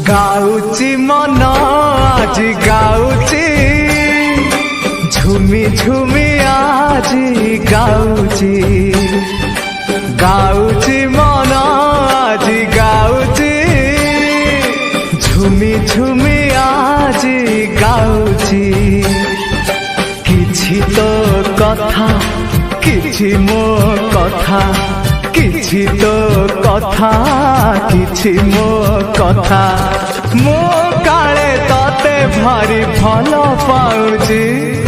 गाउची मन आज गाउची झुमी झुमी आज गाउची गाउची मन आज गाउची झुमी झुमी आज गाउची किछि तो कथा किछि मो कथा किछि तो कथा किछि मो कथा मो काले तते भारी भल पाउची।